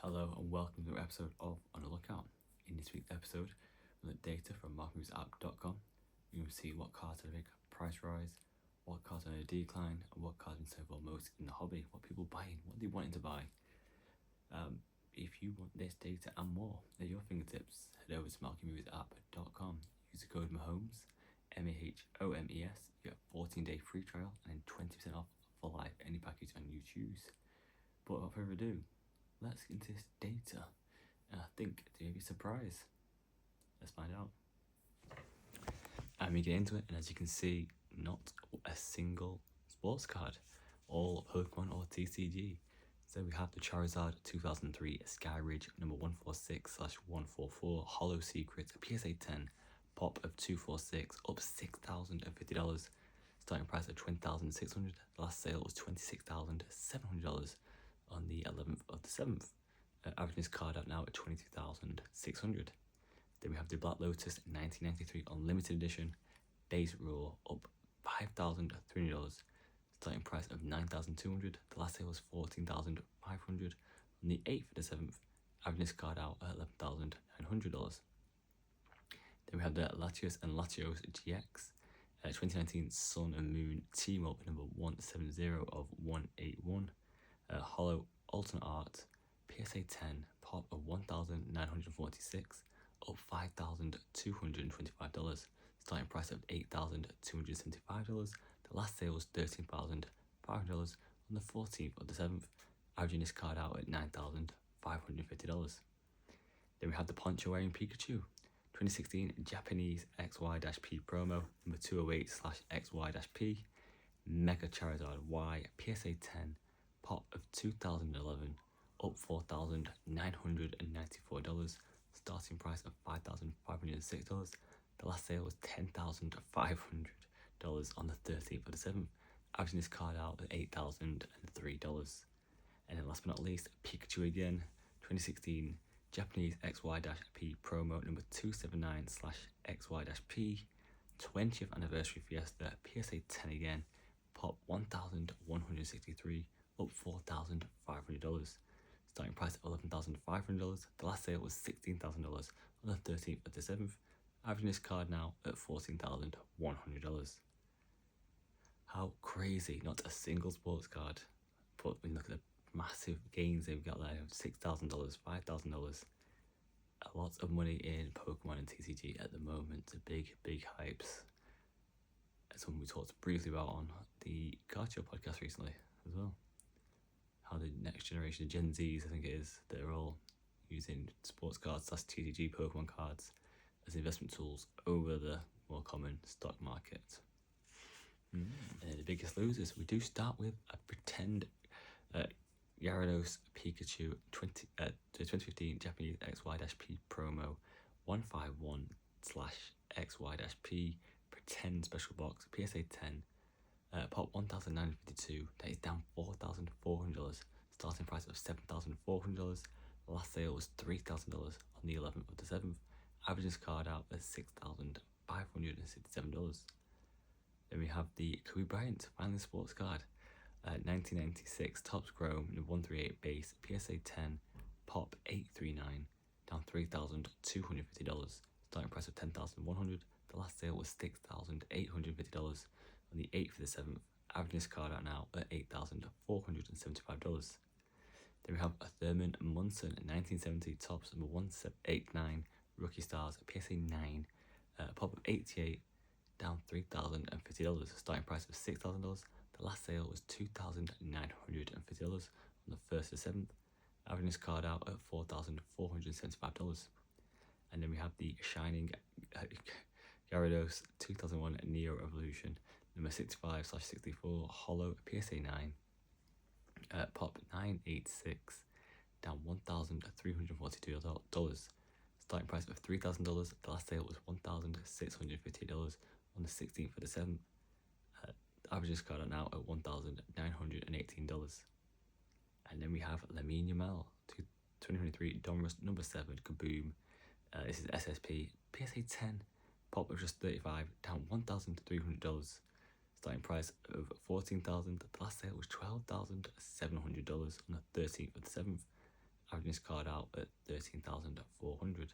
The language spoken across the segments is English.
Hello and welcome to an episode of On the Lookout. In this week's episode, we'll look at data from marketmovsapp.com. You will see what cards had a big price rise, what cards are in a decline, and what cards have been sold for most in the hobby, what people buying, what they wanting to buy. If you want this data and more at your fingertips, head over to marketmovsapp.com. Use the code MAHOMES, MAHOMES. You get a 14-day free trial and 20% off for life any package and you choose. But without further ado, let's get into this data. And I think it's going to be a surprise. Let's find out. And we get into it, and as you can see, not a single sports card, all Pokemon or TCG. So we have the Charizard 2003 Sky Ridge number 146/144 Hollow Secret PSA 10 pop of 246 up $6,050. Starting price of $20,600. The last sale was $26,700 on the 11th of the 7th. Averaging this card out now at $22,600. Then we have the Black Lotus 1993 Unlimited Edition base raw up $5,300. Starting price of $9,200. The last sale was $14,500 on the 8th of the 7th. Averaging this card out at $11,900. Then we have the Latios and Latios GX 2019 Sun and Moon Team Up number 170 of 181. Hollow Alternate Art PSA 10 pop of $1,946 up $5,225. Starting price of $8,275. The last sale was $13,500 on the 14th of the 7th, averaging this card out at $9,550. Then we have the Poncho wearing Pikachu 2016 Japanese XY-P promo number 208/XY-P Mega Charizard Y PSA 10 pop of 2011 up $4,994. Starting price of $5,506. The last sale was $10,500 on the 13th of the 7th, averaging this card out at $8,003. And then last but not least, Pikachu again, 2016 Japanese XY-P promo number 279/XY-P 20th anniversary Fiesta PSA 10 again, pop 1,163 up $4,500. Starting price of $11,500. The last sale was $16,000 on the 13th of the 7th, averaging this card now at $14,100. How crazy, not a single sports card, but when you look at the massive gains they've got there of $6,000, $5,000. A lot of money in Pokemon and TCG at the moment. Big hypes. Something we talked briefly about on the Card Show podcast recently as well. How the next generation of Gen Zs, I think it is, they're all using sports cards / TCG Pokemon cards as investment tools over the more common stock market. And the biggest losers, we do start with a pretend Gyarados Pikachu 2015 Japanese XY-P promo 151/XY-P pretend special box PSA 10 pop 1,952. That is down $4,400. Starting price of $7,400. Last sale was $3,000 on the 11th of the 7th. Averaging this card out at $6,567. Then we have the Kobe Bryant finally sports card. 1996 Topps Chrome number 138 base PSA 10 pop 839, down $3,250. Starting price of $10,100. The last sale was $6,850 on the 8th of the 7th, averaging this card out now at $8,475. Then we have a Thurman Munson 1970 Topps number 189 Rookie Stars PSA 9 pop of 88, down $3,050. Starting price of $6,000. The last sale was $2,950 on the 1st of the 7th, averaging this card out at $4,475. And then we have the Shining Gyarados 2001 Neo Evolution number 65/64 Hollow PSA 9 pop 986, down $1,342. Starting price of $3,000. The last sale was $1,650 on the 16th of the 7th. Average this card out now at $1,918. And then we have Lamine Yamal 2023 Donruss number 7 Kaboom. This is SSP PSA 10 pop of just 35, down $1,300. Starting price of $14,000. The last sale was $12,700 on the 13th of the 7th. averaging this card out at 13,400.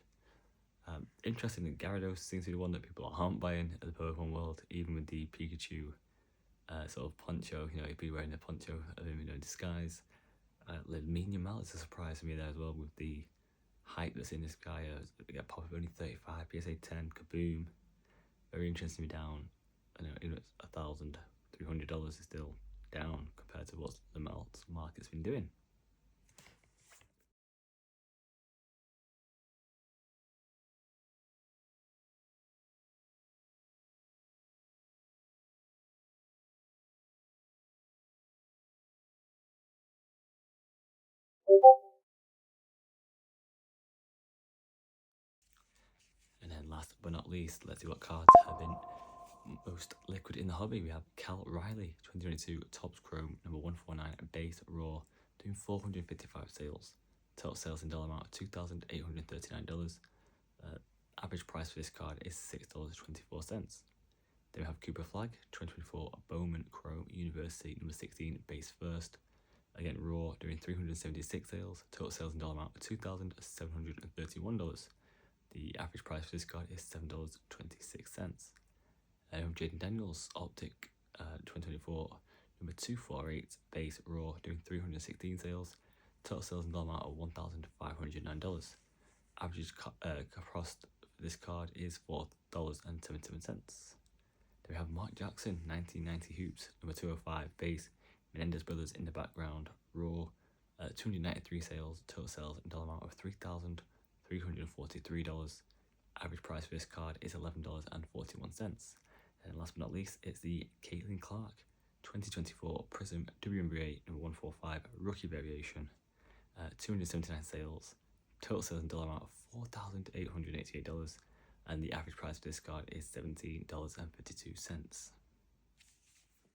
Interestingly, Gyarados seems to be the one that people aren't buying at the Pokemon world, even with the Pikachu sort of poncho. He'd be wearing a poncho of him in disguise. Lamine Yamal is a surprise to me there as well, with the hype that's in this guy. Get pop only 35, PSA 10, kaboom. Very interesting to be down. I know even $1,300 is still down compared to what the market's been doing. And then last but not least, let's see what cards have been most liquid in the hobby. We have Cal Riley, 2022 Topps Chrome, number 149, base raw, doing 455 sales. Total sales in dollar amount of $2,839. Average price for this card is $6.24. Then we have Cooper Flag, 2024 Bowman Chrome University, number 16, base first. Again, raw, doing 376 sales. Total sales in dollar amount of $2,731. The average price for this card is $7.26. Jaden Daniels, Optic, 2024, number 248, base raw, doing 316 sales. Total sales in dollar amount of $1,509. Average cost for this card is $4.77. Then we have Mark Jackson, 1990 hoops, number 205, base, Menendez Brothers in the background, raw, 293 sales. Total sales in dollar amount of $3,343. Average price for this card is $11.41. And last but not least, it's the Caitlin Clark 2024 Prism WNBA number 145 rookie variation. 279 sales. Total sales in dollar amount of $4,888. And the average price for this card is $17.52.